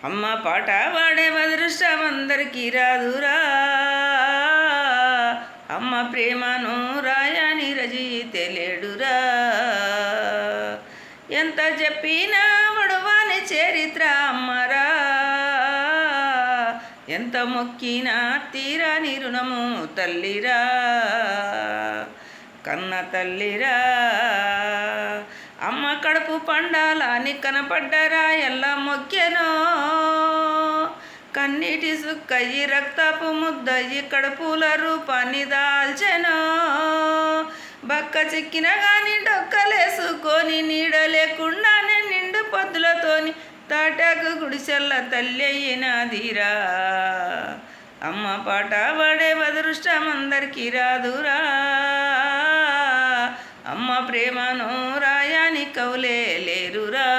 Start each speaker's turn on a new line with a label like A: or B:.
A: అమ్మ పాట పాడే అదృష్టం అందరికీ రాదురా. అమ్మ ప్రేమను రాయని రచయితే లేడురా. ఎంత చెప్పినా వడవాని చరిత్ర అమ్మరా. ఎంత మొక్కినా తీరాని రుణము తల్లిరా, కన్న తల్లిరా. అమ్మ కడుపు పండాలని కనపడ్డరా ఎల్ల మొక్కెనో. కన్నీటి సుక్కయి రక్తపు ముద్దయి కడుపుల రూపాన్ని దాల్చెనో. బక్క చిక్కిన గాని డొక్కలేసుకొని నీడ లేకుండానే నిండు పొద్దులతోని తాటాకు గుడిసెల్ల తల్లి అయినాదిరా. అమ్మ పాట పడే అదృష్టం అందరికీ రాదురా. అమ్మ ప్రేమను రాయని కవులే లేరురా.